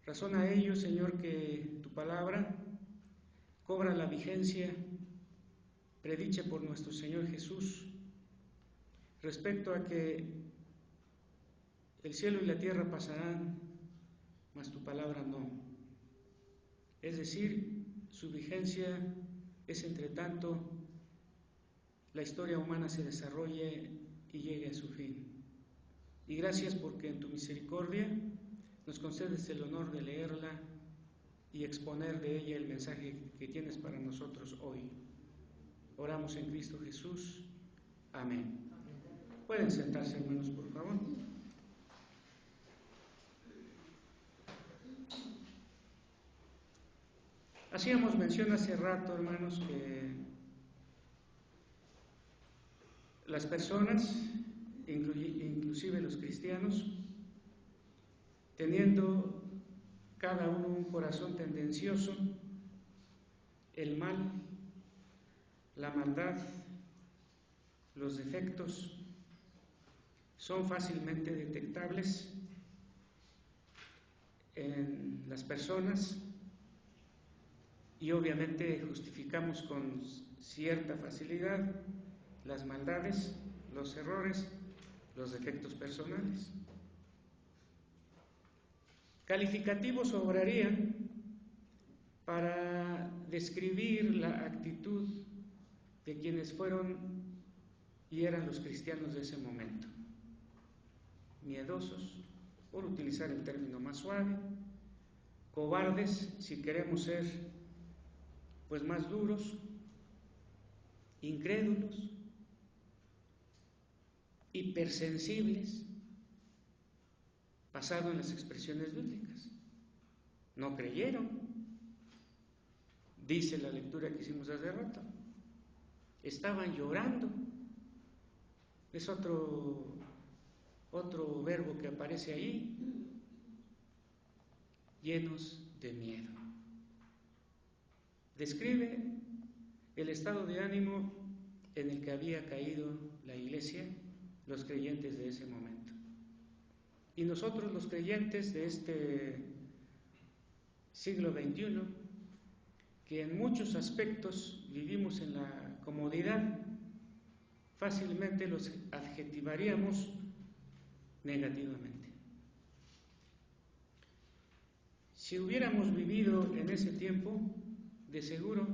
Razón a ello, Señor, que tu palabra cobra la vigencia predicha por nuestro Señor Jesús respecto a que el cielo y la tierra pasarán, mas tu palabra no. Es decir, su vigencia es entre tanto la historia humana se desarrolle y llegue a su fin. Y gracias porque en tu misericordia nos concedes el honor de leerla y exponer de ella el mensaje que tienes para nosotros hoy. Oramos en Cristo Jesús. Amén. Pueden sentarse, hermanos, por favor. Hacíamos mención hace rato, hermanos, que las personas, inclusive los cristianos, teniendo cada uno un corazón tendencioso, el mal, la maldad, los defectos son fácilmente detectables en las personas y obviamente justificamos con cierta facilidad las maldades, los errores, los defectos personales. Calificativos sobrarían para describir la actitud de quienes fueron y eran los cristianos de ese momento. Miedosos, por utilizar el término más suave, cobardes, si queremos ser pues más duros, incrédulos, hipersensibles, basado en las expresiones bíblicas. No creyeron, dice la lectura que hicimos hace rato. Estaban llorando. Es otro verbo que aparece ahí. Llenos de miedo. Describe el estado de ánimo en el que había caído la iglesia, los creyentes de ese momento. Y nosotros, los creyentes de este siglo XXI, que en muchos aspectos vivimos en la comodidad, fácilmente los adjetivaríamos negativamente. Si hubiéramos vivido en ese tiempo, de seguro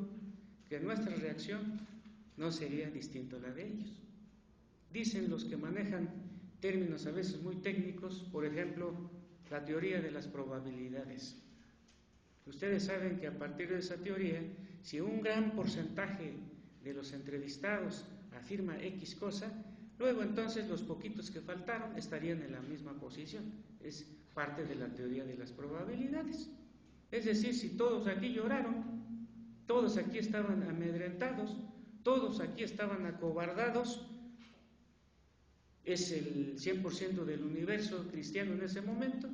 que nuestra reacción no sería distinta a la de ellos. Dicen los que manejan términos a veces muy técnicos, por ejemplo, la teoría de las probabilidades. Ustedes saben que a partir de esa teoría, si un gran porcentaje de los entrevistados afirma X cosa, luego entonces los poquitos que faltaron estarían en la misma posición. Es parte de la teoría de las probabilidades. Es decir, si todos aquí lloraron, todos aquí estaban amedrentados, todos aquí estaban acobardados, es el 100% del universo cristiano en ese momento.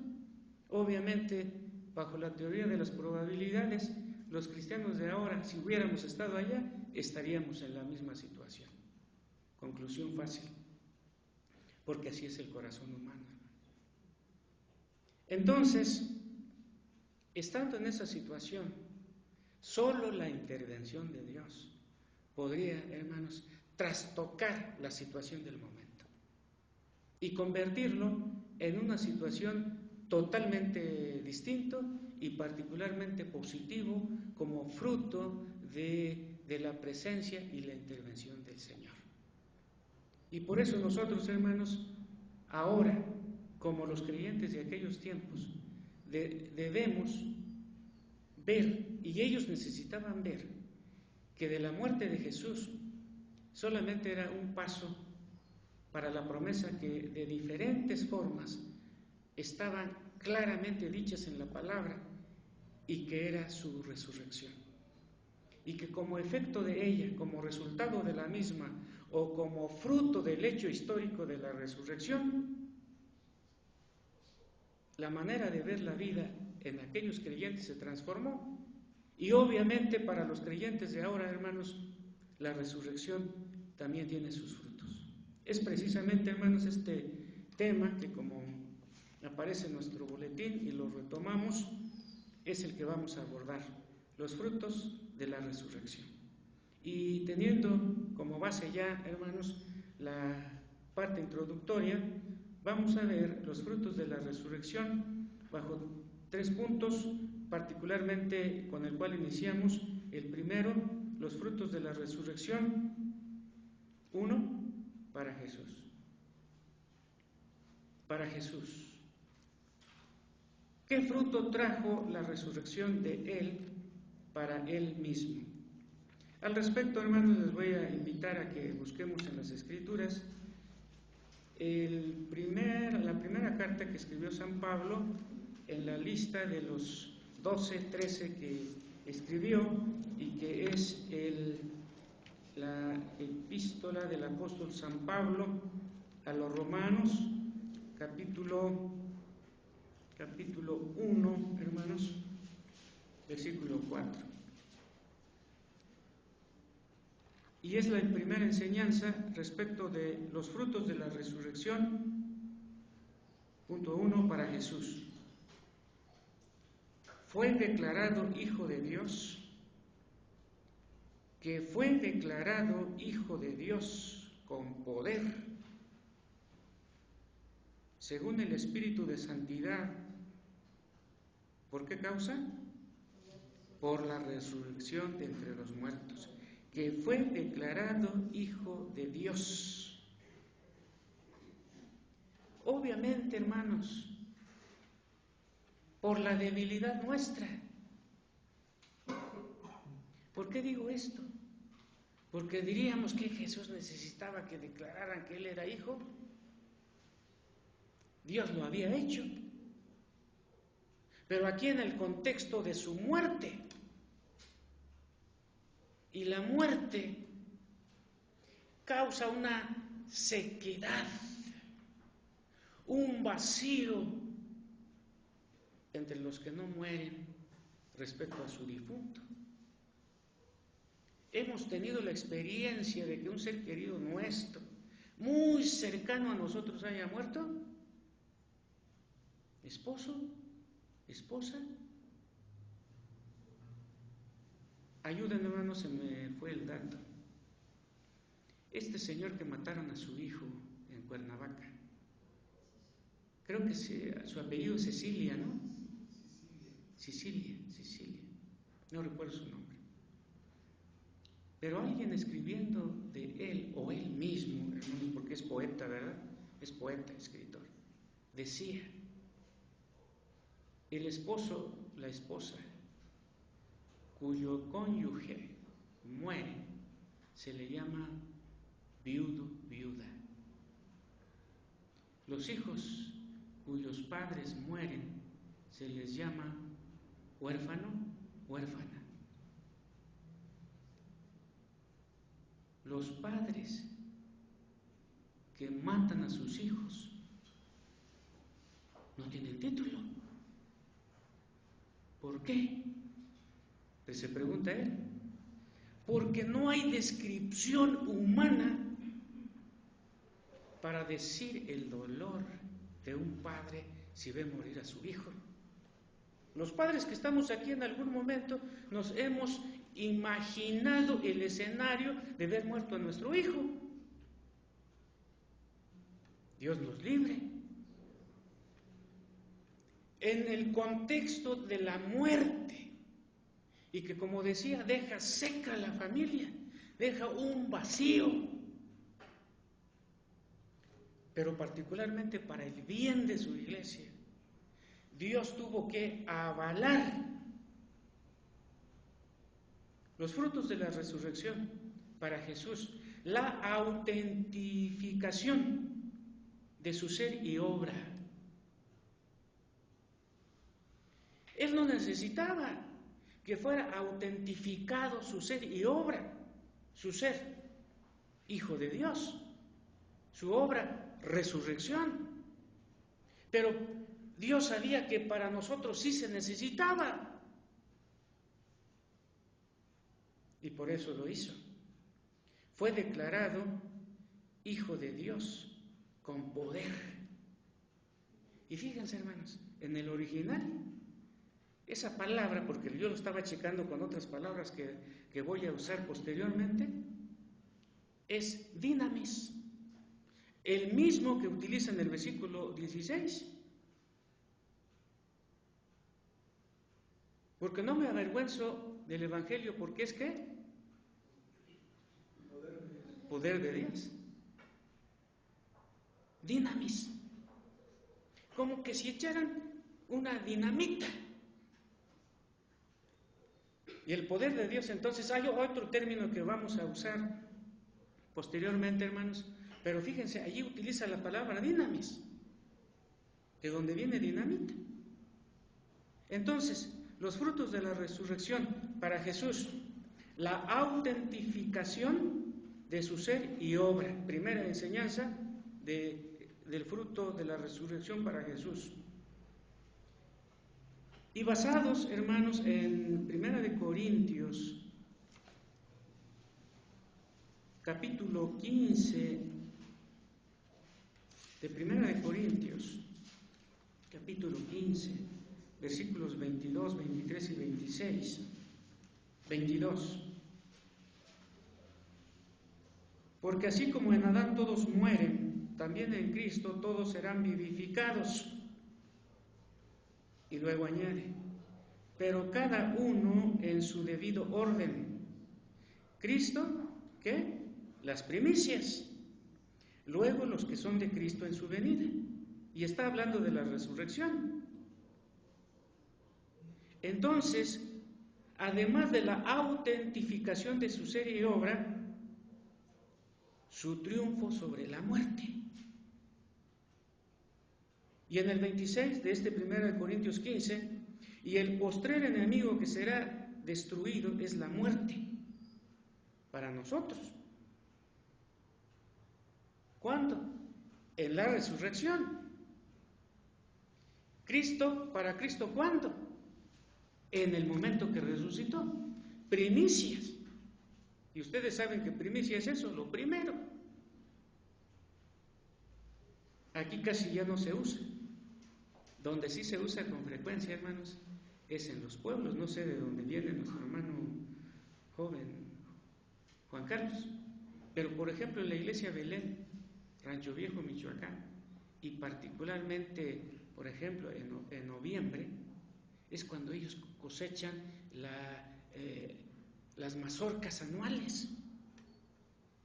Obviamente, bajo la teoría de las probabilidades, los cristianos de ahora, si hubiéramos estado allá, estaríamos en la misma situación. Conclusión fácil, porque así es el corazón humano. Entonces, estando en esa situación, solo la intervención de Dios podría, hermanos, trastocar la situación del momento y convertirlo en una situación totalmente distinto y particularmente positivo como fruto de la presencia y la intervención del Señor. Y por eso nosotros, hermanos, ahora, como los creyentes de aquellos tiempos, debemos ver, y ellos necesitaban ver, que de la muerte de Jesús solamente era un paso para la promesa que de diferentes formas estaban claramente dichas en la palabra y que era su resurrección. Y que como efecto de ella, como resultado de la misma o como fruto del hecho histórico de la resurrección, la manera de ver la vida en aquellos creyentes se transformó. Y obviamente para los creyentes de ahora, hermanos, la resurrección también tiene sus frutos. Es precisamente, hermanos, este tema que como aparece en nuestro boletín y lo retomamos, es el que vamos a abordar, los frutos de la resurrección. Y teniendo como base ya, hermanos, la parte introductoria, vamos a ver los frutos de la resurrección bajo 3 puntos, particularmente con el cual iniciamos. El primero, los frutos de la resurrección. 1, para Jesús. Para Jesús. ¿Qué fruto trajo la resurrección de Él para Él mismo? Al respecto, hermanos, les voy a invitar a que busquemos en las Escrituras la primera carta que escribió San Pablo en la lista de los 13 que escribió, y que es la epístola del apóstol San Pablo a los Romanos, capítulo 1, hermanos, versículo 4. Y es la primera enseñanza respecto de los frutos de la resurrección. Punto 1, para Jesús. Fue declarado Hijo de Dios, que fue declarado Hijo de Dios con poder, según el Espíritu de Santidad. ¿Por qué causa? Por la resurrección de entre los muertos, que fue declarado Hijo de Dios. Obviamente, hermanos, por la debilidad nuestra. ¿Por qué digo esto? Porque diríamos que Jesús necesitaba que declararan que Él era Hijo. Dios lo había hecho. Pero aquí en el contexto de su muerte, y la muerte causa una sequedad, un vacío entre los que no mueren respecto a su difunto. Hemos tenido la experiencia de que un ser querido nuestro, muy cercano a nosotros, haya muerto. Esposo, esposa. Ayúdenme, hermanos, se me fue el dato. Este señor que mataron a su hijo en Cuernavaca, creo que su apellido es Cecilia, ¿no? Sicilia. No recuerdo su nombre. Pero alguien escribiendo de él, o él mismo, hermanos, porque es poeta, ¿verdad? Es poeta, escritor. Decía, el esposo, la esposa, cuyo cónyuge muere, se le llama viudo, viuda. Los hijos cuyos padres mueren, se les llama huérfano, huérfana. Los padres que matan a sus hijos no tienen título. ¿Por qué? Pues se pregunta él. Porque no hay descripción humana para decir el dolor de un padre si ve morir a su hijo. Los padres que estamos aquí en algún momento nos hemos imaginado el escenario de ver muerto a nuestro hijo. Dios nos libre. En el contexto de la muerte, y que, como decía, deja seca a la familia, deja un vacío, pero particularmente para el bien de su iglesia, Dios tuvo que avalar los frutos de la resurrección para Jesús, la autentificación de su ser y obra. Él no necesitaba que fuera autentificado su ser y obra, su ser, Hijo de Dios, su obra, resurrección. Pero Dios sabía que para nosotros sí se necesitaba, y por eso lo hizo. Fue declarado Hijo de Dios con poder. Y fíjense, hermanos, en el original esa palabra, porque yo lo estaba checando con otras palabras que voy a usar posteriormente, es dinamis, el mismo que utiliza en el versículo 16. Porque no me avergüenzo del Evangelio, porque es que poder de Dios. Dinamis. Como que si echaran una dinamita. Y el poder de Dios, entonces hay otro término que vamos a usar posteriormente, hermanos, pero fíjense, allí utiliza la palabra dinamis, de donde viene dinamita. Entonces, los frutos de la resurrección para Jesús, la autentificación de su ser y obra, primera enseñanza del fruto de la resurrección para Jesús. Y basados, hermanos, en 1 Corintios, capítulo 15, de 1 Corintios, capítulo 15, versículos 22, 23 y 26. 22. Porque así como en Adán todos mueren, también en Cristo todos serán vivificados. Y luego añade, pero cada uno en su debido orden. Cristo, ¿qué? Las primicias. Luego los que son de Cristo en su venida. Y está hablando de la resurrección. Entonces, además de la autentificación de su ser y obra, su triunfo sobre la muerte. Y en el 26 de este 1 Corintios 15, y el postrer enemigo que será destruido es la muerte para nosotros. ¿Cuándo? En la resurrección. Cristo, para Cristo, ¿cuándo? En el momento que resucitó. Primicias. Y ustedes saben que primicia es eso, lo primero. Aquí casi ya no se usa. Donde sí se usa con frecuencia, hermanos, es en los pueblos. No sé de dónde viene nuestro hermano joven Juan Carlos, pero por ejemplo en la iglesia Belén, Rancho Viejo, Michoacán, y particularmente, por ejemplo, en noviembre, es cuando ellos cosechan las mazorcas anuales,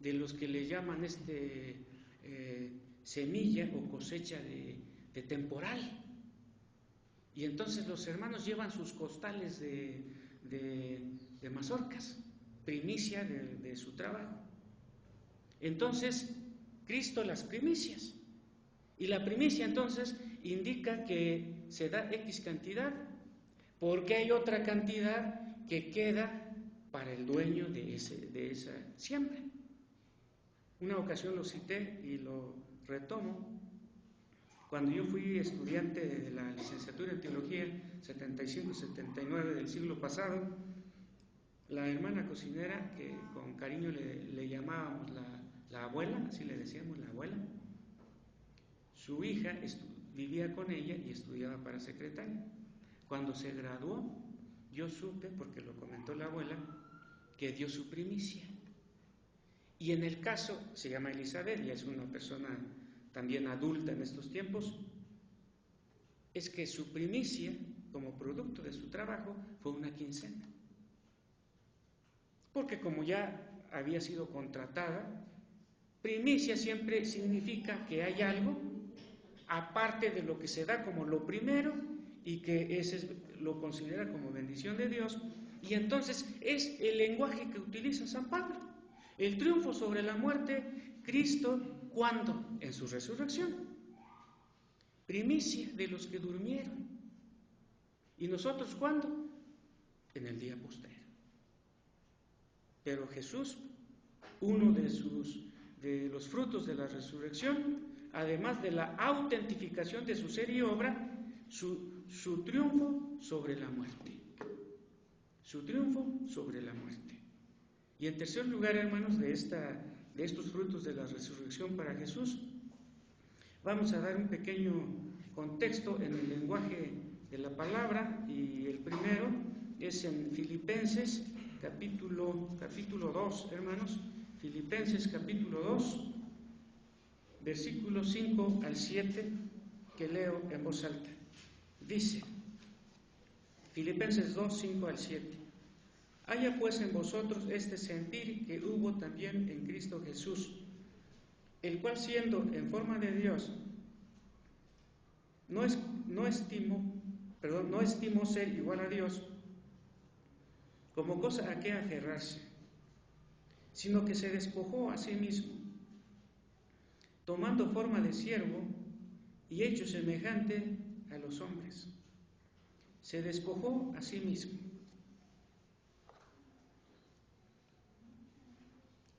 de los que le llaman semilla o cosecha de temporal. Y entonces los hermanos llevan sus costales de mazorcas, primicia de su trabajo. Entonces, Cristo las primicias. Y la primicia entonces indica que se da X cantidad, porque hay otra cantidad que queda para el dueño de esa siembra. Una ocasión lo cité y lo retomo. Cuando yo fui estudiante de la licenciatura en teología 75-79 del siglo pasado, la hermana cocinera, que con cariño le llamábamos la abuela, así le decíamos la abuela, su hija vivía con ella y estudiaba para secretaria. Cuando se graduó, yo supe, porque lo comentó la abuela, que dio su primicia. Y en el caso, se llama Elizabeth, y es una persona también adulta en estos tiempos, es que su primicia, como producto de su trabajo, fue una quincena. Porque como ya había sido contratada, primicia siempre significa que hay algo aparte de lo que se da como lo primero y que ese lo considera como bendición de Dios. Y entonces es el lenguaje que utiliza San Pablo. El triunfo sobre la muerte, Cristo, ¿cuándo? En su resurrección. Primicia de los que durmieron. ¿Y nosotros cuándo? En el día postrero. Pero Jesús, uno de los frutos de la resurrección, además de la autentificación de su ser y obra, su triunfo sobre la muerte. Su triunfo sobre la muerte. Y en tercer lugar, hermanos, de estos frutos de la resurrección para Jesús, vamos a dar un pequeño contexto en el lenguaje de la palabra, y el primero es en Filipenses capítulo 2, hermanos. Filipenses capítulo 2, versículos 5 al 7, que leo en voz alta. Dice, Filipenses 2, 5 al 7. Haya pues en vosotros este sentir que hubo también en Cristo Jesús, el cual siendo en forma de Dios, no estimó ser igual a Dios como cosa a que aferrarse, sino que se despojó a sí mismo, tomando forma de siervo y hecho semejante a los hombres. Se despojó a sí mismo.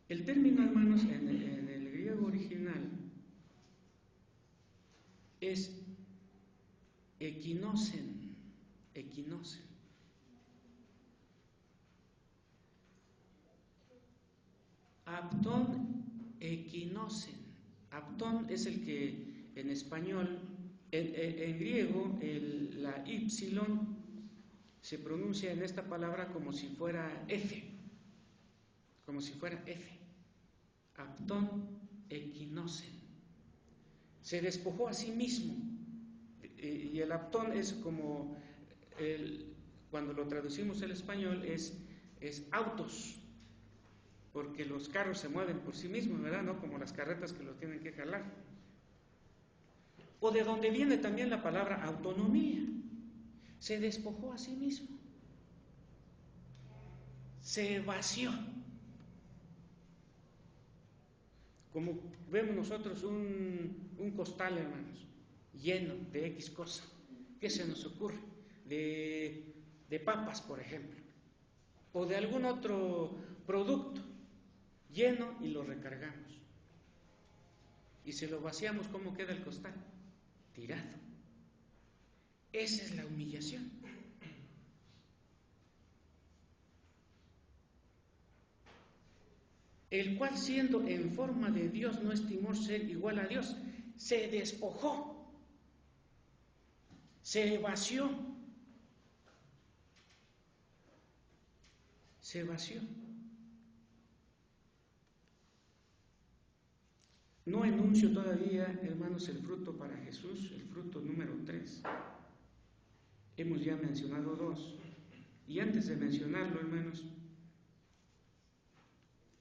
El término, hermanos, en el griego original es equinosen. Aptón, equinosen. Aptón es el que en español, en griego, la Y se pronuncia en esta palabra como si fuera F. Aptón, equinosen. Se despojó a sí mismo. Y el aptón es como, cuando lo traducimos al español, es autos, porque los carros se mueven por sí mismos, ¿verdad? No como las carretas que los tienen que jalar. O de donde viene también la palabra autonomía. Se despojó a sí mismo. Se vació. Como vemos nosotros un costal, hermanos, lleno de X cosa. ¿Qué se nos ocurre? De papas, por ejemplo, o de algún otro producto, lleno, y lo recargamos. Y si lo vaciamos, ¿cómo queda el costal? Tirado. Esa es la humillación. El cual, siendo en forma de Dios, no estimó ser igual a Dios. Se despojó. Se vació. Se vació. No enuncio todavía, hermanos, el fruto para Jesús, el fruto número 3. Hemos ya mencionado 2. Y antes de mencionarlo, hermanos,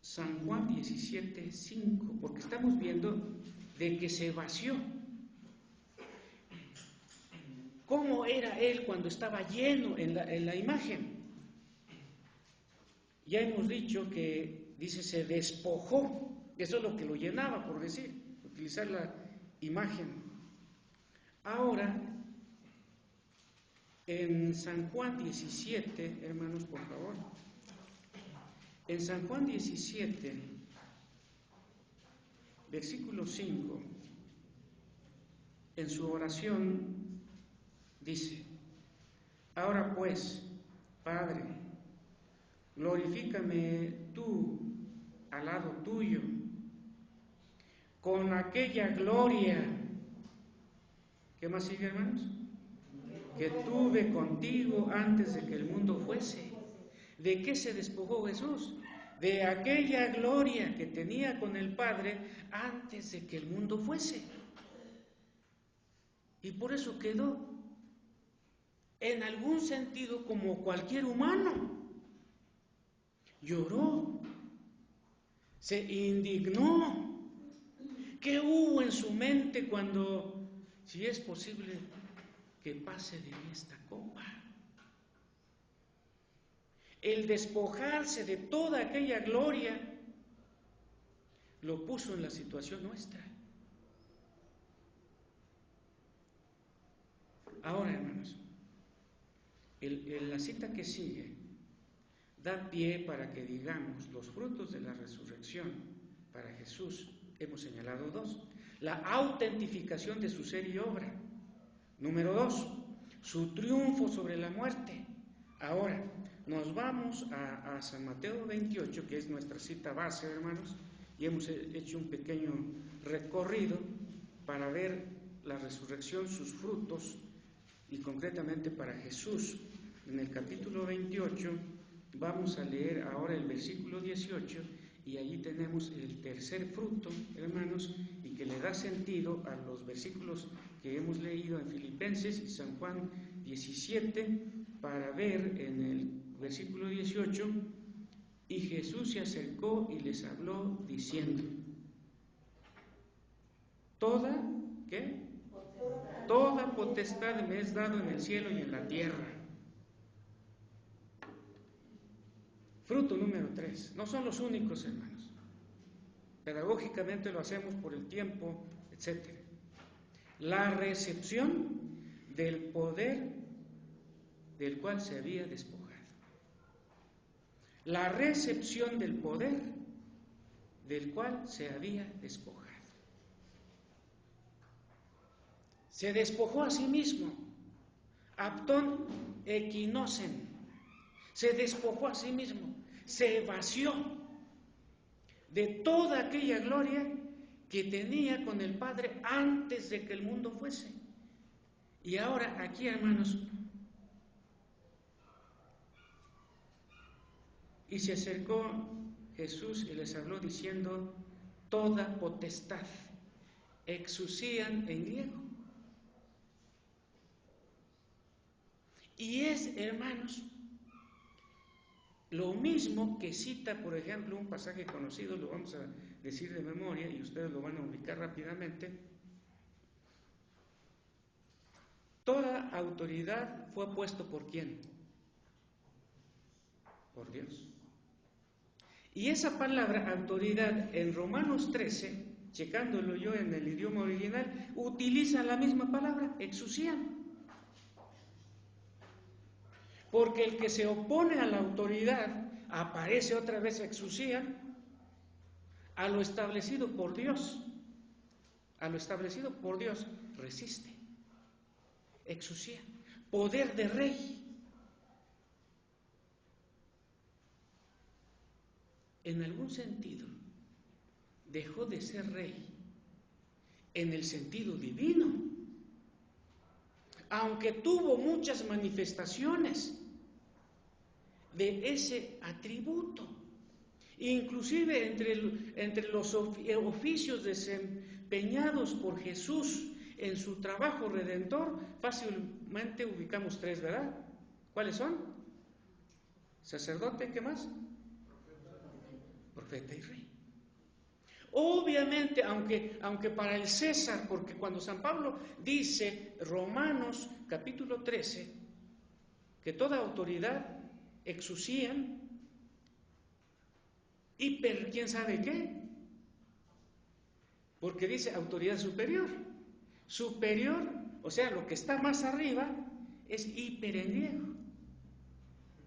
San Juan 17, 5, porque estamos viendo de que se vació. ¿Cómo era él cuando estaba lleno en la imagen? Ya hemos dicho que, dice, se despojó. Eso es lo que lo llenaba, por decir, utilizar la imagen. Ahora, en San Juan 17, hermanos, por favor. En San Juan 17, versículo 5, en su oración dice: ahora pues, Padre, glorifícame tú al lado tuyo, con aquella gloria. ¿Qué más sigue, hermanos? Que tuve contigo antes de que el mundo fuese. ¿De qué se despojó Jesús? De aquella gloria que tenía con el Padre antes de que el mundo fuese. Y por eso quedó, en algún sentido, como cualquier humano. Lloró, se indignó. ¿Qué hubo en su mente cuando, si es posible, que pase de mí esta copa? El despojarse de toda aquella gloria lo puso en la situación nuestra. Ahora, hermanos, la cita que sigue da pie para que digamos los frutos de la resurrección para Jesús. Hemos señalado 2. La autentificación de su ser y obra. Número 2, su triunfo sobre la muerte. Ahora, nos vamos a San Mateo 28, que es nuestra cita base, hermanos, y hemos hecho un pequeño recorrido para ver la resurrección, sus frutos, y concretamente para Jesús. En el capítulo 28 vamos a leer ahora el versículo 18 y allí tenemos el tercer fruto, hermanos, y que le da sentido a los versículos que hemos leído en Filipenses y San Juan 17, para ver en el versículo 18: y Jesús se acercó y les habló diciendo, ¿qué? Toda potestad me es dado en el cielo y en la tierra. Fruto número 3. No son los únicos, hermanos. Pedagógicamente lo hacemos por el tiempo, etc. La recepción del poder del cual se había despojado. La recepción del poder del cual se había despojado. Se despojó a sí mismo. Aptón equinocen. Se despojó a sí mismo. Se vació de toda aquella gloria que tenía con el Padre antes de que el mundo fuese. Y ahora aquí, hermanos, y se acercó Jesús y les habló diciendo, toda potestad, exousian en griego. Y es, hermanos, lo mismo que cita, por ejemplo, un pasaje conocido, lo vamos a decir de memoria y ustedes lo van a ubicar rápidamente. Toda autoridad fue puesto ¿por quién? Por Dios. Y esa palabra autoridad en Romanos 13, checándolo yo en el idioma original, utiliza la misma palabra, exousian. Porque el que se opone a la autoridad, aparece otra vez exousian, a lo establecido por Dios. A lo establecido por Dios resiste. Exousian, poder de rey. En algún sentido, dejó de ser rey en el sentido divino, aunque tuvo muchas manifestaciones de ese atributo, inclusive entre los oficios desempeñados por Jesús en su trabajo redentor, fácilmente ubicamos 3, ¿verdad? ¿Cuáles son? Sacerdote, ¿qué más? Profeta y rey. Obviamente, aunque para el César, porque cuando San Pablo dice, Romanos capítulo 13, que toda autoridad exousian, hiper, ¿quién sabe qué? Porque dice autoridad superior. Superior, o sea, lo que está más arriba, es hiper en griego.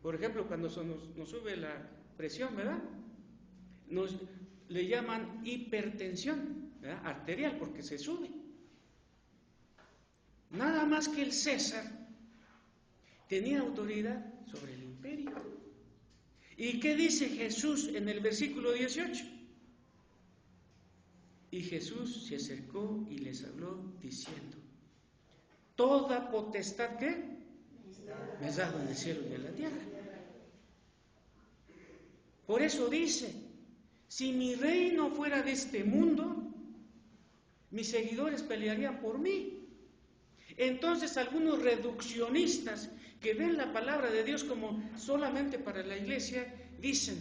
Por ejemplo, cuando nos sube la presión, ¿verdad? Le llaman hipertensión, ¿verdad? Arterial, porque se sube. Nada más que el César tenía autoridad sobre el imperio. ¿Y qué dice Jesús en el versículo 18? Y Jesús se acercó y les habló diciendo, toda potestad, ¿qué? Me es dado en el cielo y en la tierra. Por eso dice, si mi reino fuera de este mundo, mis seguidores pelearían por mí. Entonces algunos reduccionistas que ven la palabra de Dios como solamente para la iglesia, dicen,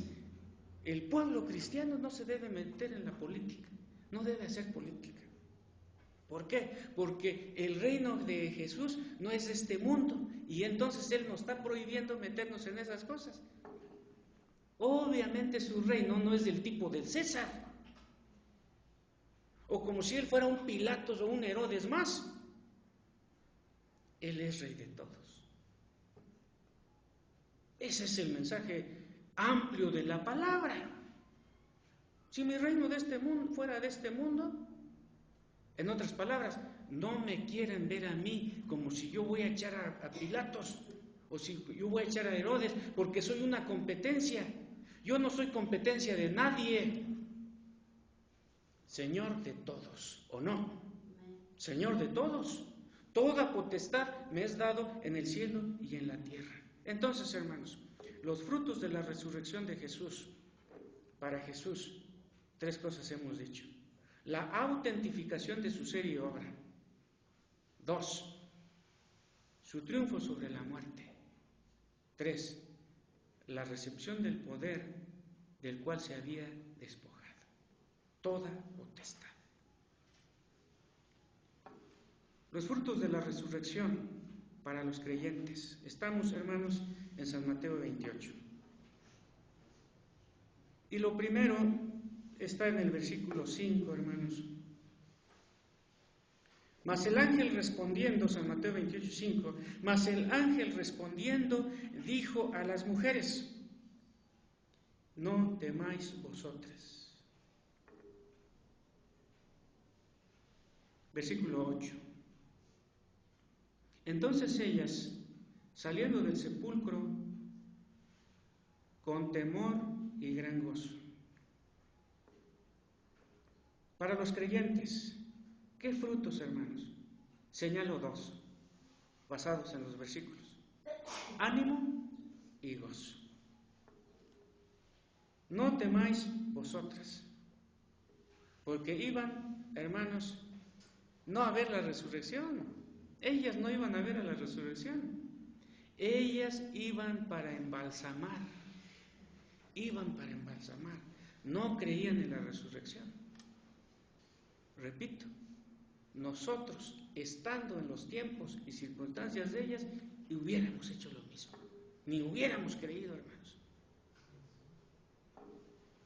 el pueblo cristiano no se debe meter en la política, no debe hacer política. ¿Por qué? Porque el reino de Jesús no es de este mundo y entonces Él nos está prohibiendo meternos en esas cosas. Obviamente su reino no es del tipo del César, o como si Él fuera un Pilatos o un Herodes más. Él es rey de todos. Ese es el mensaje amplio de la palabra. Si mi reino de este mundo fuera de este mundo, en otras palabras, no me quieren ver a mí como si yo voy a echar a Pilatos o si yo voy a echar a Herodes, porque soy una competencia. Yo no soy competencia de nadie. Señor de todos, ¿o no? Señor de todos. Toda potestad me es dado en el cielo y en la tierra. Entonces, hermanos, los frutos de la resurrección de Jesús, para Jesús, 3 cosas hemos dicho. La autentificación de su ser y obra. 2, su triunfo sobre la muerte. 3, la recepción del poder del cual se había despojado. Toda potestad. Los frutos de la resurrección para los creyentes. Estamos, hermanos, en San Mateo 28. Y lo primero está en el versículo 5, hermanos. Mas el ángel respondiendo, San Mateo 28, 5, mas el ángel respondiendo dijo a las mujeres: no temáis vosotras. Versículo 8. Entonces ellas, saliendo del sepulcro, con temor y gran gozo. Para los creyentes, ¿qué frutos, hermanos? Señalo 2, basados en los versículos: ánimo y gozo. No temáis vosotras, porque iban, hermanos, no a ver la resurrección. Ellas no iban a ver a la resurrección. Ellas iban para embalsamar. No creían en la resurrección. Repito, nosotros, estando en los tiempos y circunstancias de ellas, hubiéramos hecho lo mismo. Ni hubiéramos creído, hermanos.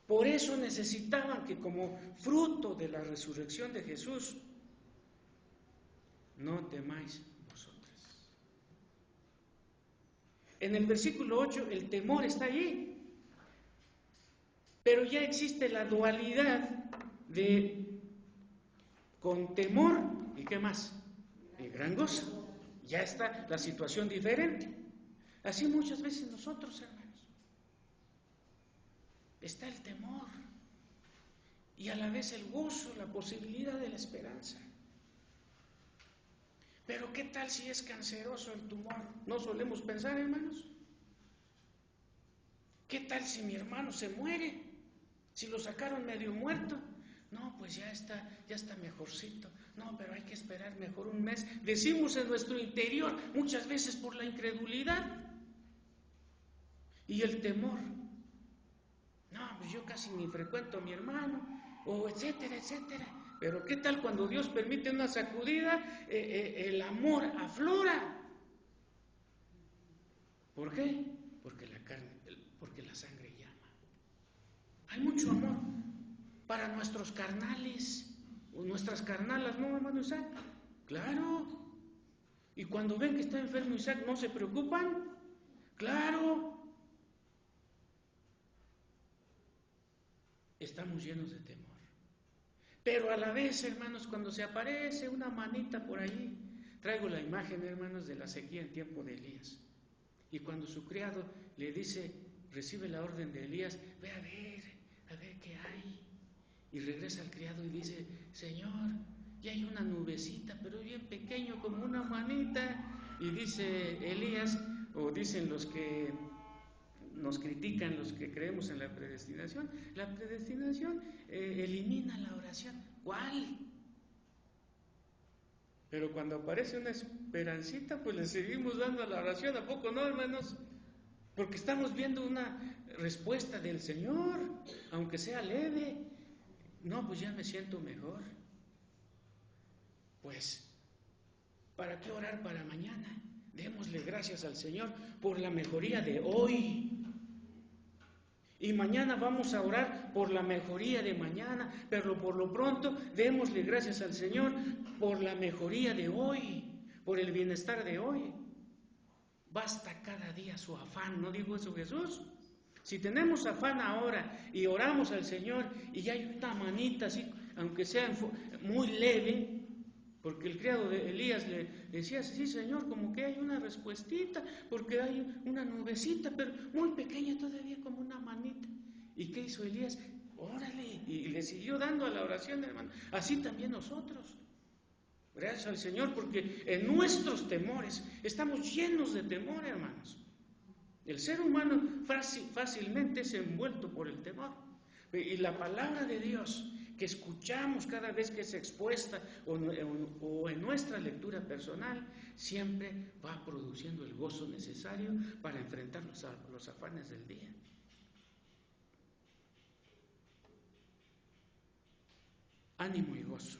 Por eso necesitaban que, como fruto de la resurrección de Jesús, no temáis vosotras. En el versículo 8 el temor está allí, pero ya existe la dualidad de con temor y ¿qué más? Y gran gozo. Ya está la situación diferente. Así muchas veces nosotros, hermanos, está el temor y a la vez el gozo, la posibilidad de la esperanza. Pero ¿qué tal si es canceroso el tumor? ¿No solemos pensar, hermanos? ¿Qué tal si mi hermano se muere? Si lo sacaron medio muerto. No, pues ya está mejorcito. No, pero hay que esperar mejor un mes. Decimos en nuestro interior, muchas veces por la incredulidad y el temor. No, pues yo casi ni frecuento a mi hermano, o etcétera, etcétera. Pero ¿qué tal cuando Dios permite una sacudida? El amor aflora. ¿Por qué? Porque la sangre llama. Hay mucho amor para nuestros carnales, o nuestras carnalas, ¿no, hermano Isaac? Claro. Y cuando ven que está enfermo Isaac, ¿no se preocupan? Claro. Estamos llenos de temor. Pero a la vez, hermanos, cuando se aparece una manita por ahí, traigo la imagen, hermanos, de la sequía en tiempo de Elías. Y cuando su criado le dice, recibe la orden de Elías, ve a ver qué hay. Y regresa al criado y dice, Señor, ya hay una nubecita, pero bien pequeño, como una manita. Y dice Elías, o dicen los que nos critican, los que creemos en la predestinación elimina la oración. ¿Cuál? Pero cuando aparece una esperancita, pues le seguimos dando a la oración, ¿a poco no, hermanos? Porque estamos viendo una respuesta del Señor, aunque sea leve. No, pues ya me siento mejor. Pues, ¿para qué orar para mañana? Démosle gracias al Señor por la mejoría de hoy. Y mañana vamos a orar por la mejoría de mañana, pero por lo pronto démosle gracias al Señor por la mejoría de hoy, por el bienestar de hoy. Basta cada día su afán, ¿no dijo eso Jesús? Si tenemos afán ahora y oramos al Señor y ya hay una manita así, aunque sea muy leve, porque el criado de Elías le decía, sí Señor, como que hay una respuestita, porque hay una nubecita, pero muy pequeña todavía, como una manita. ¿Y qué hizo Elías? Órale, y le siguió dando a la oración, hermano. Así también nosotros. Gracias al Señor, porque en nuestros temores estamos llenos de temor, hermanos. El ser humano fácilmente es envuelto por el temor. Y la palabra de Dios que escuchamos cada vez que es expuesta o en nuestra lectura personal, siempre va produciendo el gozo necesario para enfrentar los afanes del día. Ánimo y gozo.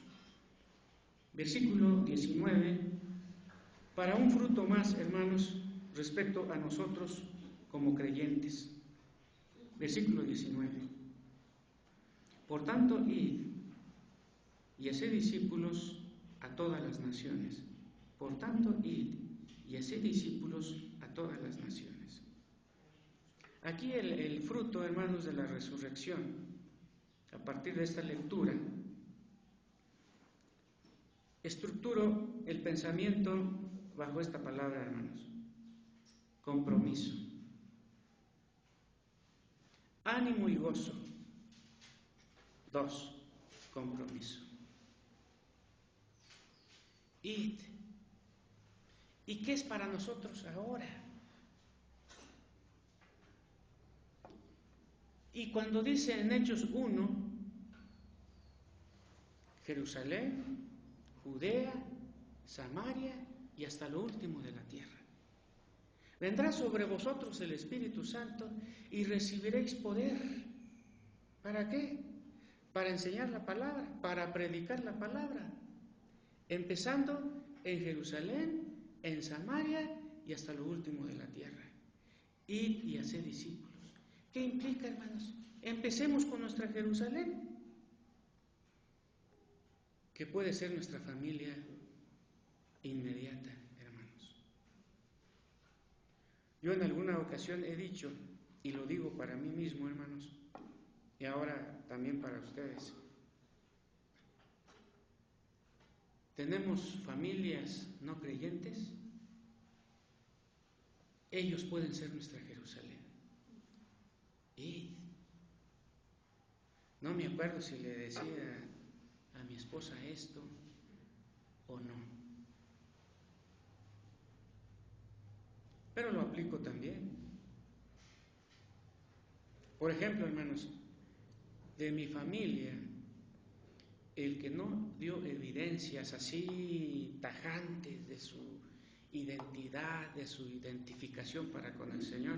Versículo 19. Para un fruto más, hermanos, respecto a nosotros como creyentes. Versículo 19. Por tanto, id y haced discípulos a todas las naciones. Por tanto, id y haced discípulos a todas las naciones. Aquí el fruto, hermanos, de la resurrección, a partir de esta lectura, estructuro el pensamiento bajo esta palabra, hermanos. Compromiso. Ánimo y gozo. 2. Compromiso. Id. ¿Y qué es para nosotros ahora? Y cuando dice en Hechos 1, Jerusalén, Judea, Samaria y hasta lo último de la tierra. Vendrá sobre vosotros el Espíritu Santo y recibiréis poder. ¿Para qué? Para enseñar la palabra, para predicar la palabra. Empezando en Jerusalén, en Samaria y hasta lo último de la tierra. Id y haced discípulos. ¿Qué implica, hermanos? Empecemos con nuestra Jerusalén, que puede ser nuestra familia inmediata, hermanos. Yo en alguna ocasión he dicho, y lo digo para mí mismo, hermanos, y ahora también para ustedes, tenemos familias no creyentes, ellos pueden ser nuestra Jerusalén. Y no me acuerdo si le decía a mi esposa esto o no, pero lo aplico también. Por ejemplo, hermanos, de mi familia, el que no dio evidencias así tajantes de su identidad, de su identificación para con el Señor,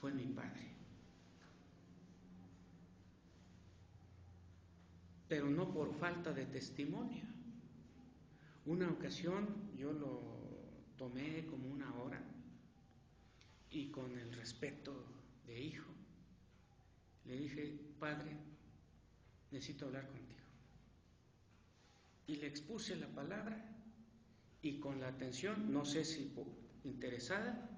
fue mi padre. Pero no por falta de testimonio. Una ocasión yo lo tomé como una hora y con el respeto de hijo le dije: Padre, necesito hablar contigo. Y le expuse la palabra y con la atención, no sé si interesada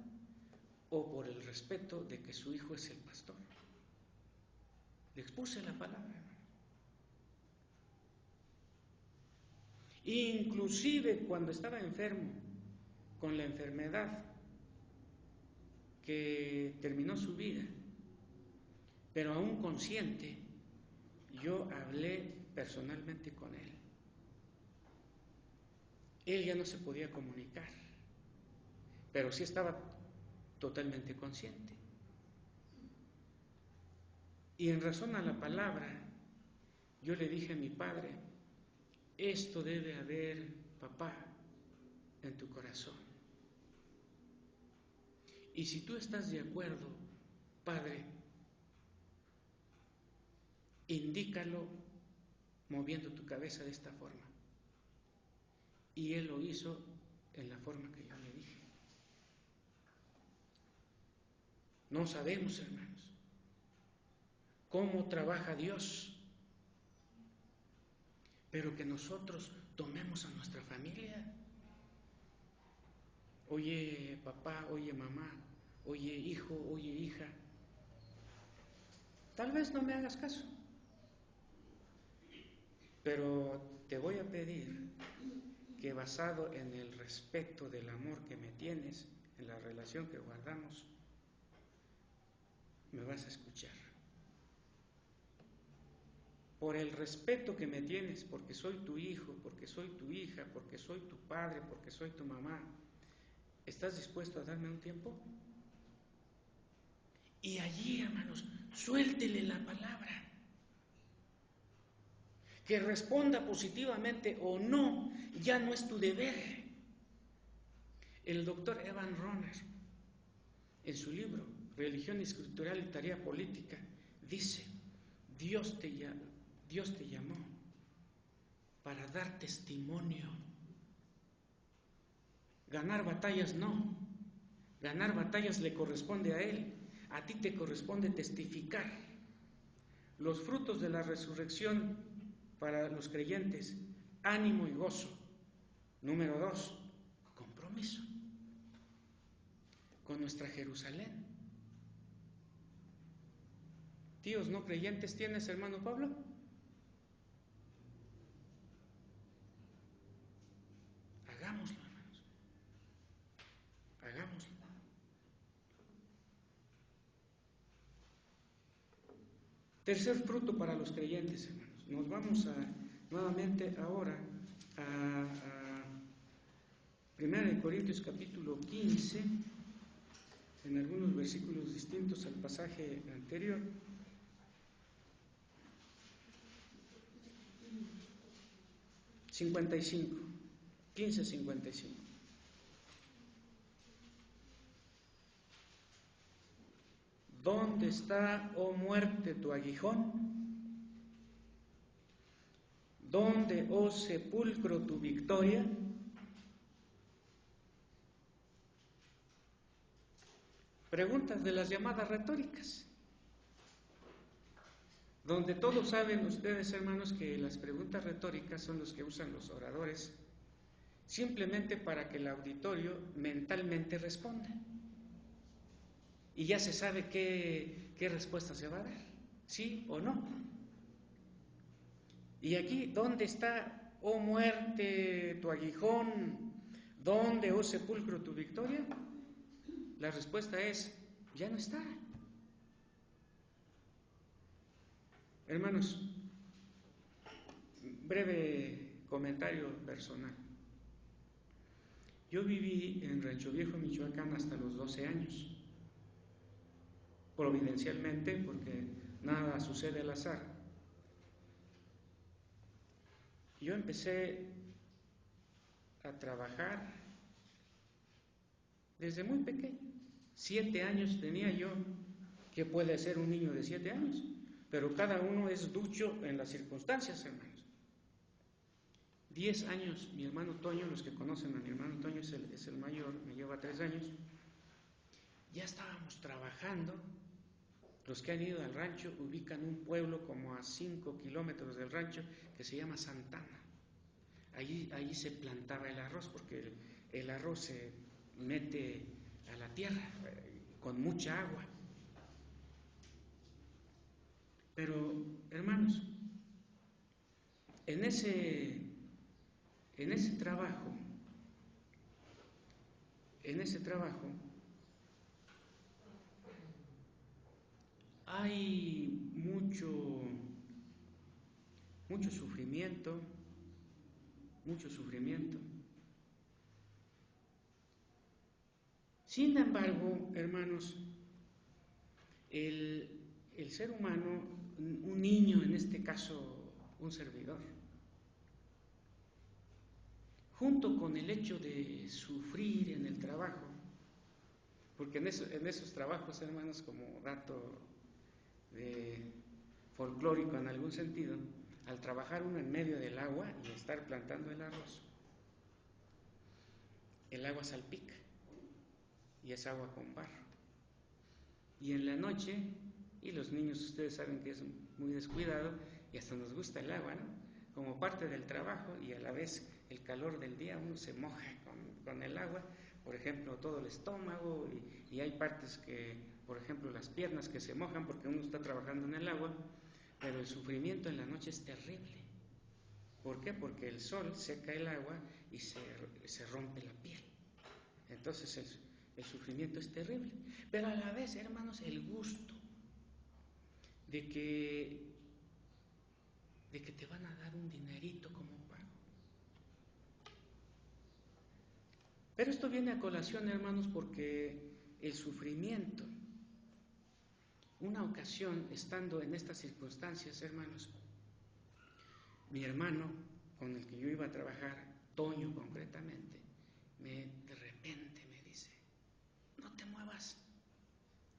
o por el respeto de que su hijo es el pastor. Le expuse la palabra. Inclusive cuando estaba enfermo, con la enfermedad que terminó su vida, pero aún consciente, yo hablé personalmente con él. Él ya no se podía comunicar, pero sí estaba totalmente consciente. Y en razón a la palabra, yo le dije a mi padre: esto debe haber, papá, en tu corazón. Y si tú estás de acuerdo, padre, indícalo moviendo tu cabeza de esta forma. Y él lo hizo en la forma que yo le dije. No sabemos, hermanos, cómo trabaja Dios, pero que nosotros tomemos a nuestra familia. Oye, papá, oye, mamá, oye, hijo, oye, hija, tal vez no me hagas caso, pero te voy a pedir que, basado en el respeto del amor que me tienes, en la relación que guardamos, me vas a escuchar. por el respeto que me tienes, porque soy tu hijo, porque soy tu hija, porque soy tu padre, porque soy tu mamá, ¿estás dispuesto a darme un tiempo? Y allí, hermanos, suéltele la palabra. Que responda positivamente o no, ya no es tu deber. El doctor Evan Roner, en su libro Religión Escritural y Tarea Política, dice: Dios te llamó para dar testimonio. Ganar batallas no. Ganar batallas le corresponde a Él. A ti te corresponde testificar. Los frutos de la resurrección para los creyentes: ánimo y gozo. Número 2, compromiso con nuestra Jerusalén. ¿Tíos no creyentes tienes, hermano Pablo? Hagámoslo, hermanos. Hagámoslo. Tercer fruto para los creyentes, hermanos. Nos vamos nuevamente ahora a 1 Corintios capítulo 15, en algunos versículos distintos al pasaje anterior. 55, 15:55. ¿Dónde está, oh muerte, tu aguijón? ¿Dónde, oh sepulcro, tu victoria? Preguntas de las llamadas retóricas, donde todos saben ustedes, hermanos, que las preguntas retóricas son los que usan los oradores simplemente para que el auditorio mentalmente responda. Y ya se sabe qué respuesta se va a dar, sí o no. Y aquí, ¿dónde está, oh muerte, tu aguijón? ¿Dónde, oh sepulcro, tu victoria? La respuesta es: ya no está. Hermanos, breve comentario personal. Yo viví en Rancho Viejo, Michoacán, hasta los 12 años, providencialmente, porque nada sucede al azar. Yo empecé a trabajar desde muy pequeño. 7 años tenía yo. ¿Qué puede ser un niño de 7 años? Pero cada uno es ducho en las circunstancias, hermanos. 10 años, mi hermano Toño, los que conocen a mi hermano Toño, es el mayor, me lleva 3 años. Ya estábamos trabajando. Los que han ido al rancho ubican un pueblo como a 5 kilómetros del rancho que se llama Santana. Allí se plantaba el arroz, porque el arroz se mete a la tierra con mucha agua. Pero, hermanos, en ese trabajo, hay mucho sufrimiento, Sin embargo, hermanos, el ser humano, un niño en este caso, un servidor, junto con el hecho de sufrir en el trabajo, porque en esos trabajos, hermanos, como dato folclórico en algún sentido, al trabajar uno en medio del agua y estar plantando el arroz, el agua salpica y es agua con barro. Y en la noche, y los niños ustedes saben que es muy descuidado y hasta nos gusta el agua, ¿no? Como parte del trabajo y a la vez el calor del día, uno se moja con el agua, por ejemplo, todo el estómago, y hay partes que, por ejemplo, las piernas que se mojan porque uno está trabajando en el agua, pero el sufrimiento en la noche es terrible. ¿Por qué? Porque el sol seca el agua y se rompe la piel. Entonces el sufrimiento es terrible. Pero a la vez, hermanos, el gusto de que de que te van a dar un dinerito como pago. Pero esto viene a colación, hermanos, porque el sufrimiento, una ocasión, estando en estas circunstancias, hermanos, mi hermano con el que yo iba a trabajar, Toño concretamente, de repente me dice, no te muevas.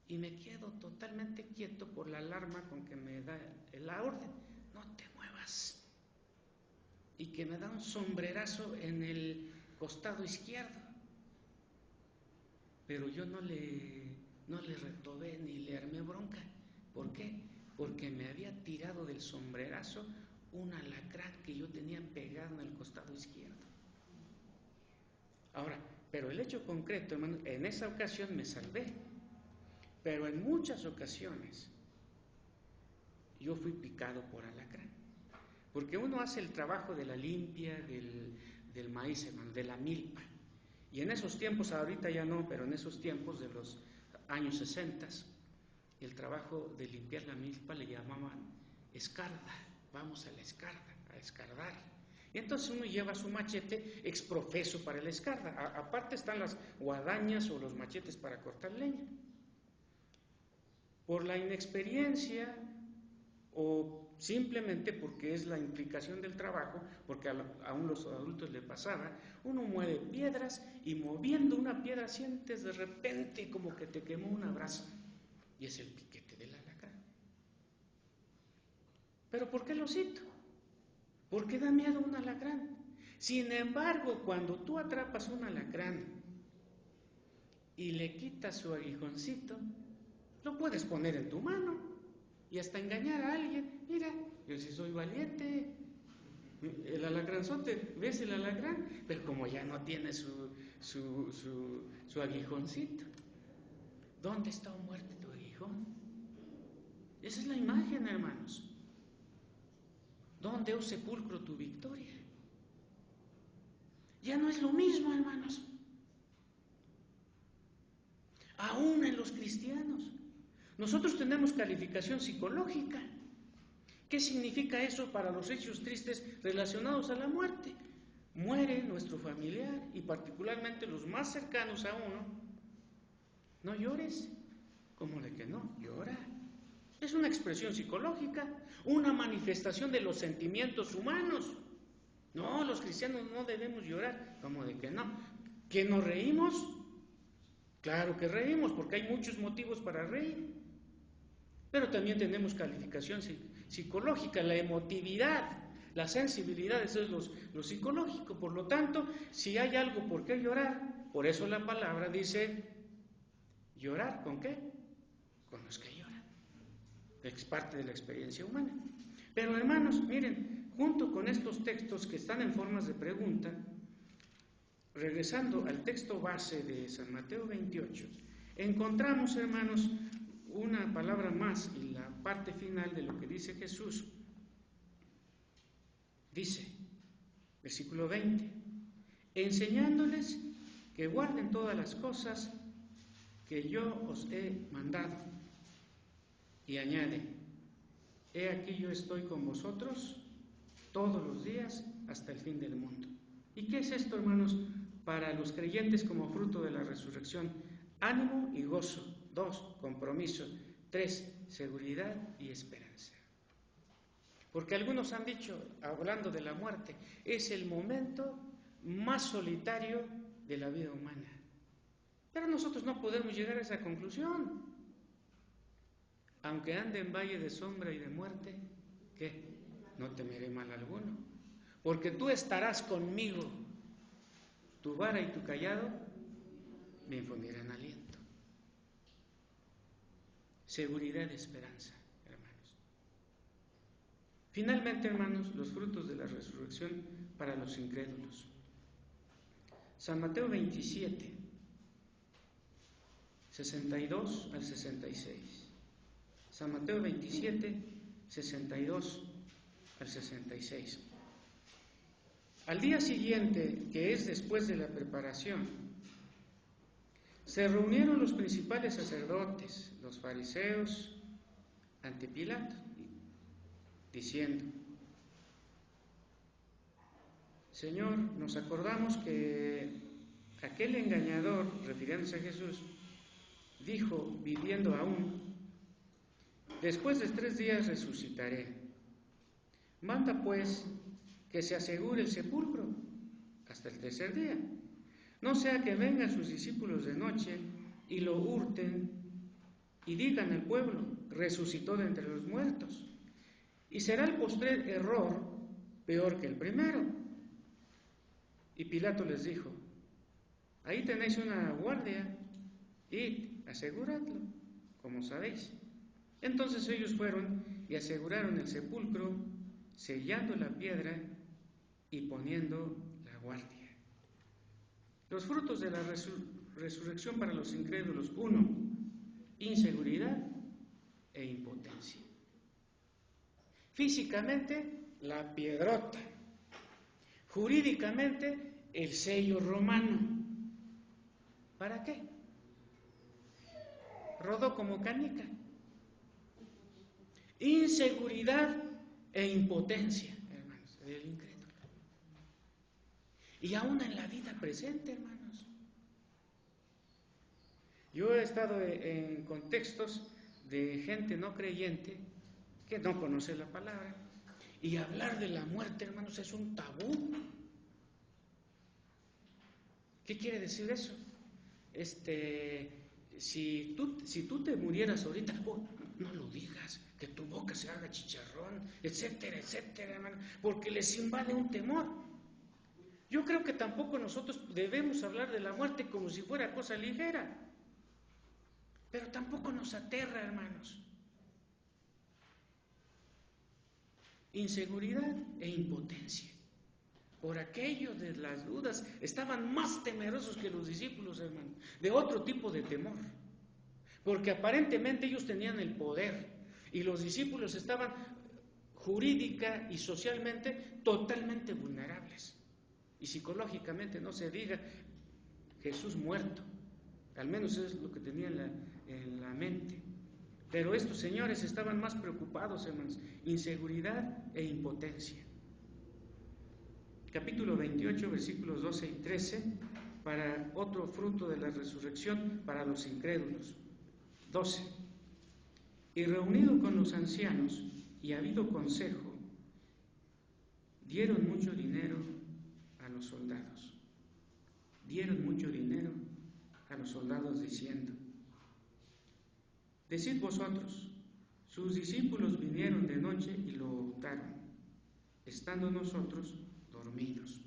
Y me quedo totalmente quieto por la alarma con que me da la orden, no te muevas. Y que me da un sombrerazo en el costado izquierdo. Pero yo no le retobé ni le armé bronca. ¿Por qué? Porque me había tirado del sombrerazo un alacrán que yo tenía pegado en el costado izquierdo. Ahora, pero el hecho concreto, hermano, en esa ocasión me salvé. Pero en muchas ocasiones yo fui picado por alacrán. Porque uno hace el trabajo de la limpia del maíz, hermano, de la milpa. Y en esos tiempos, ahorita ya no, pero en esos tiempos de los años 60, el trabajo de limpiar la milpa le llamaban escarda. Vamos a la escarda, a escardar. Y entonces uno lleva su machete exprofeso para el escarda. Aparte están las guadañas o los machetes para cortar leña. Por la inexperiencia o simplemente porque es la implicación del trabajo, porque aún los adultos le pasaba, uno mueve piedras y moviendo una piedra sientes de repente como que te quemó una brasa y es el piquete del alacrán. ¿Pero por qué lo cito? Porque da miedo un alacrán. Sin embargo, cuando tú atrapas un alacrán y le quitas su aguijoncito, lo puedes poner en tu mano y hasta engañar a alguien. Mira, yo sí soy valiente. El alacranzote, ¿ves el alacrán? Pero como ya no tiene su aguijoncito. ¿Dónde está o muerte tu aguijón? Esa es la imagen, hermanos. ¿Dónde, oh sepulcro, tu victoria? Ya no es lo mismo, hermanos. Aún en los cristianos. Nosotros tenemos calificación psicológica. ¿Qué significa eso para los hechos tristes relacionados a la muerte? Muere nuestro familiar y particularmente los más cercanos a uno. No llores. ¿Cómo de que no? Llora. Es una expresión psicológica, una manifestación de los sentimientos humanos. No, los cristianos no debemos llorar. ¿Cómo de que no? ¿Que nos reímos? Claro que reímos, porque hay muchos motivos para reír. Pero también tenemos calificación psicológica, la emotividad, la sensibilidad, eso es lo psicológico. Por lo tanto, si hay algo por qué llorar, por eso la palabra dice, ¿llorar con qué? Con los que lloran. Es parte de la experiencia humana. Pero hermanos, miren, junto con estos textos que están en formas de pregunta, regresando al texto base de San Mateo 28, encontramos, hermanos, una palabra más y la parte final de lo que dice Jesús. Dice, versículo 20, enseñándoles que guarden todas las cosas que yo os he mandado. Y añade, he aquí yo estoy con vosotros todos los días hasta el fin del mundo. ¿Y qué es esto, hermanos? Para los creyentes como fruto de la resurrección, ánimo y gozo. 2, compromiso. 3, seguridad y esperanza. Porque algunos han dicho, hablando de la muerte, es el momento más solitario de la vida humana. Pero nosotros no podemos llegar a esa conclusión. Aunque ande en valle de sombra y de muerte, ¿qué? No temeré mal alguno, porque tú estarás conmigo. Tu vara y tu callado me infundirán aliento. Seguridad y esperanza, hermanos. Finalmente, hermanos, los frutos de la resurrección para los incrédulos. San Mateo 27, 62 al 66. San Mateo 27, 62 al 66. Al día siguiente, que es después de la preparación, se reunieron los principales sacerdotes, los fariseos, ante Pilato, diciendo, Señor, nos acordamos que aquel engañador, refiriéndose a Jesús, dijo, viviendo aún, después de 3 días resucitaré. Manda pues que se asegure el sepulcro hasta el 3er día. No sea que vengan sus discípulos de noche y lo hurten y digan al pueblo, resucitó de entre los muertos. Y será el postrer error peor que el primero. Y Pilato les dijo, ahí tenéis una guardia, id, aseguradlo, como sabéis. Entonces ellos fueron y aseguraron el sepulcro, sellando la piedra y poniendo la guardia. Los frutos de la resurrección para los incrédulos: 1, inseguridad e impotencia. Físicamente, la piedrota. Jurídicamente, el sello romano. ¿Para qué? Rodó como canica. Inseguridad e impotencia, hermanos, del incrédulo. Y aún en la vida presente, hermanos. Yo he estado en contextos de gente no creyente que no conoce la palabra, y hablar de la muerte, hermanos, es un tabú. ¿Qué quiere decir eso? Si tú te murieras ahorita, no lo digas, que tu boca se haga chicharrón, etcétera, etcétera, hermano, porque les invade un temor. Yo creo que tampoco nosotros debemos hablar de la muerte como si fuera cosa ligera, pero tampoco nos aterra, hermanos. Inseguridad e impotencia. Por aquello de las dudas, estaban más temerosos que los discípulos, hermano, de otro tipo de temor, porque aparentemente ellos tenían el poder y los discípulos estaban jurídica y socialmente totalmente vulnerables, y psicológicamente no se diga, Jesús muerto, al menos es lo que tenía en la mente. Pero estos señores estaban más preocupados, hermanos, inseguridad e impotencia. Capítulo 28, versículos 12 y 13, para otro fruto de la resurrección para los incrédulos. 12. Y reunido con los ancianos y habido consejo, dieron mucho dinero a los soldados. Dieron mucho dinero a los soldados diciendo, decid vosotros, sus discípulos vinieron de noche y lo hurtaron, estando nosotros dormidos.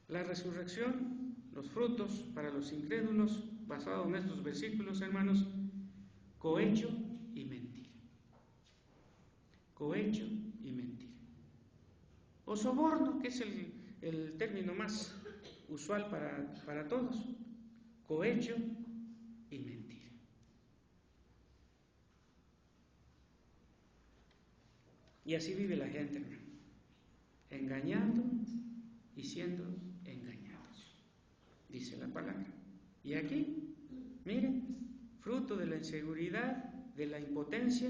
La resurrección, los frutos para los incrédulos, basado en estos versículos, hermanos, cohecho y mentira. Cohecho y mentira. O soborno, que es el término más usual para todos. Cohecho y mentira. Y así vive la gente, hermano, engañando y siendo engañados, dice la palabra. Y aquí, miren, fruto de la inseguridad, de la impotencia,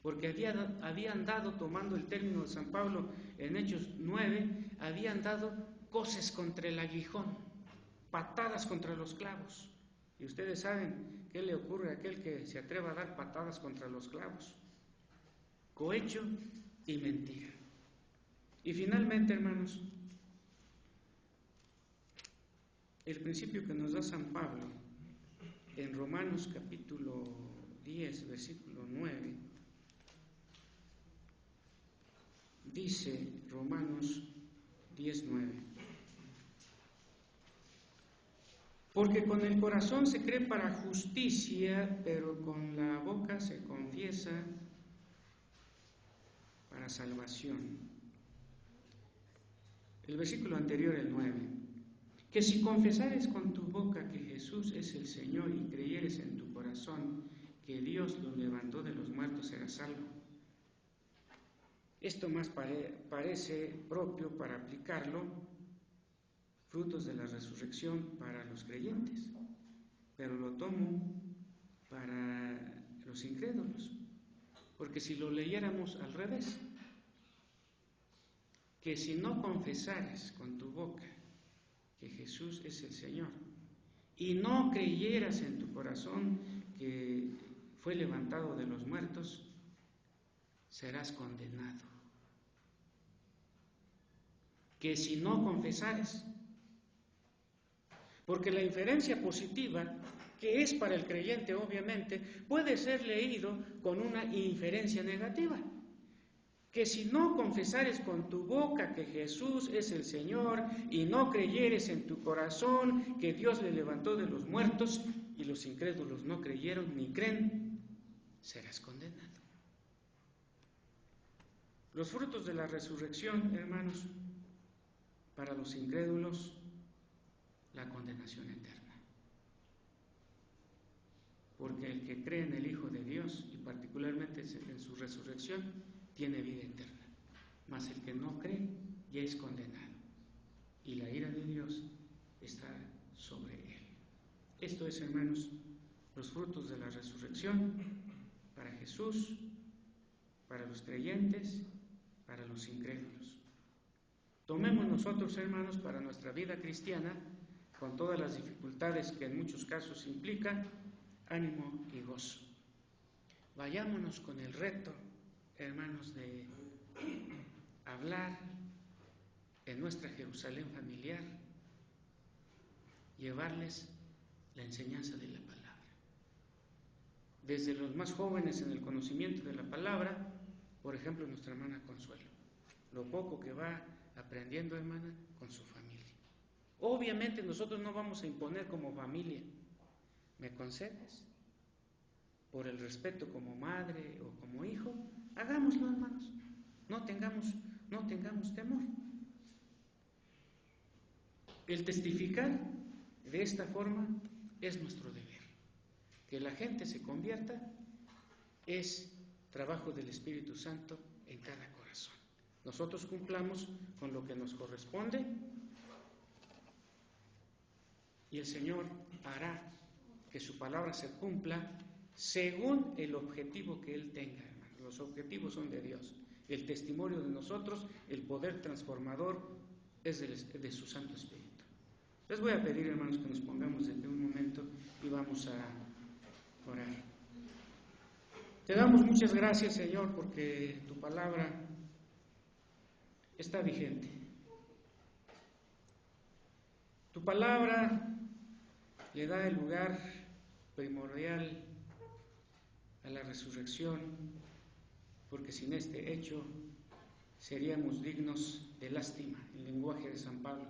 porque habían dado, tomando el término de San Pablo en Hechos 9, habían dado coces contra el aguijón, patadas contra los clavos. Y ustedes saben qué le ocurre a aquel que se atreva a dar patadas contra los clavos. Cohecho y mentira. Y finalmente, hermanos, el principio que nos da San Pablo en Romanos capítulo 10, versículo 9, dice Romanos 10, 9, porque con el corazón se cree para justicia, pero con la boca se confiesa para salvación. El versículo anterior, el 9, que si confesares con tu boca que Jesús es el Señor y creyeres en tu corazón que Dios lo levantó de los muertos, serás salvo. Esto más parece propio para aplicarlo, frutos de la resurrección para los creyentes, pero lo tomo para los incrédulos, porque si lo leyéramos al revés, que si no confesares con tu boca que Jesús es el Señor y no creyeras en tu corazón que fue levantado de los muertos, serás condenado. Que si no confesares, porque la inferencia positiva, que es para el creyente obviamente, puede ser leído con una inferencia negativa. Que si no confesares con tu boca que Jesús es el Señor y no creyeres en tu corazón que Dios le levantó de los muertos, y los incrédulos no creyeron ni creen, serás condenado. Los frutos de la resurrección, hermanos, para los incrédulos, la condenación eterna. Porque el que cree en el Hijo de Dios, y particularmente en su resurrección, tiene vida eterna. Mas el que no cree ya es condenado, y la ira de Dios está sobre él. Esto es, hermanos, los frutos de la resurrección para Jesús, para los creyentes, para los incrédulos. Tomemos nosotros, hermanos, para nuestra vida cristiana, con todas las dificultades que en muchos casos implican, ánimo y gozo. Vayámonos con el reto, hermanos, de hablar en nuestra Jerusalén familiar, llevarles la enseñanza de la palabra. Desde los más jóvenes en el conocimiento de la palabra, por ejemplo, nuestra hermana Consuelo, lo poco que va aprendiendo, hermana, con su familia. Obviamente nosotros no vamos a imponer como familia. ¿Me concedes? Por el respeto como madre o como hijo, hagámoslo, hermanos. No tengamos temor. El testificar de esta forma es nuestro deber. Que la gente se convierta es trabajo del Espíritu Santo en cada corazón. Nosotros cumplamos con lo que nos corresponde y el Señor hará que su palabra se cumpla según el objetivo que Él tenga, hermano. Los objetivos son de Dios. El testimonio de nosotros, el poder transformador, es de su Santo Espíritu. Les voy a pedir, hermanos, que nos pongamos de un momento y vamos a orar. Te damos muchas gracias, Señor, porque tu palabra está vigente. Tu palabra le da el lugar primordial a la resurrección, porque sin este hecho seríamos dignos de lástima, el lenguaje de San Pablo.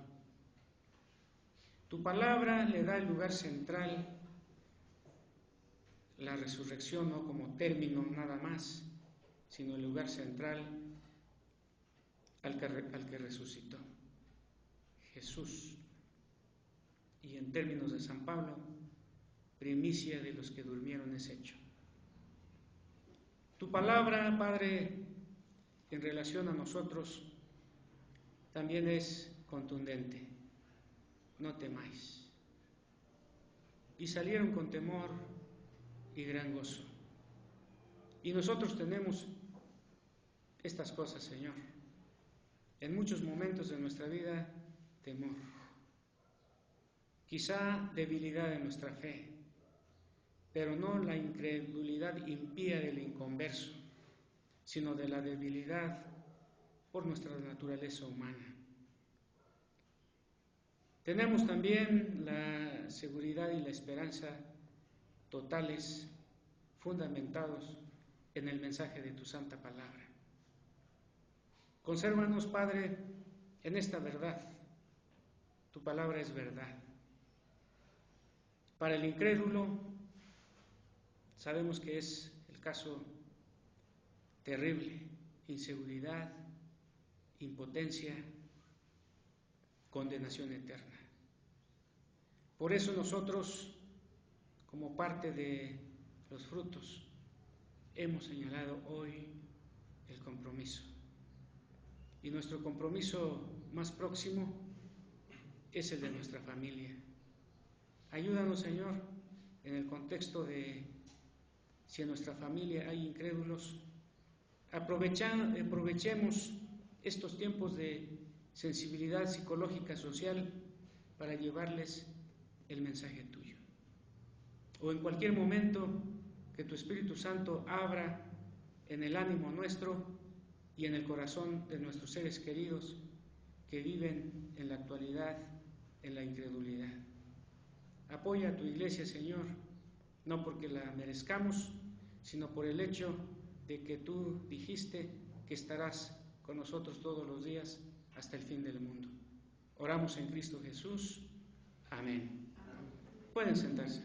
Tu palabra le da el lugar central, la resurrección no como término nada más, sino el lugar central al que resucitó, Jesús. Y en términos de San Pablo, primicia de los que durmieron es hecho. Tu palabra, Padre, en relación a nosotros, también es contundente. No temáis. Y salieron con temor y gran gozo. Y nosotros tenemos estas cosas, Señor. En muchos momentos de nuestra vida, temor. Quizá debilidad de nuestra fe, pero no la incredulidad impía del inconverso, sino de la debilidad por nuestra naturaleza humana. Tenemos también la seguridad y la esperanza totales, fundamentados en el mensaje de tu santa palabra. Consérvanos, Padre, en esta verdad. Tu palabra es verdad. Para el incrédulo, sabemos que es el caso terrible: inseguridad, impotencia, condenación eterna. Por eso nosotros, como parte de los frutos, hemos señalado hoy el compromiso. Y nuestro compromiso más próximo es el de nuestra familia. Ayúdanos, Señor, en el contexto de si en nuestra familia hay incrédulos, aprovechemos estos tiempos de sensibilidad psicológica social para llevarles el mensaje tuyo. O en cualquier momento que tu Espíritu Santo abra en el ánimo nuestro y en el corazón de nuestros seres queridos que viven en la actualidad en la incredulidad. Apoya a tu iglesia, Señor, no porque la merezcamos, sino por el hecho de que tú dijiste que estarás con nosotros todos los días hasta el fin del mundo. Oramos en Cristo Jesús. Amén. Pueden sentarse.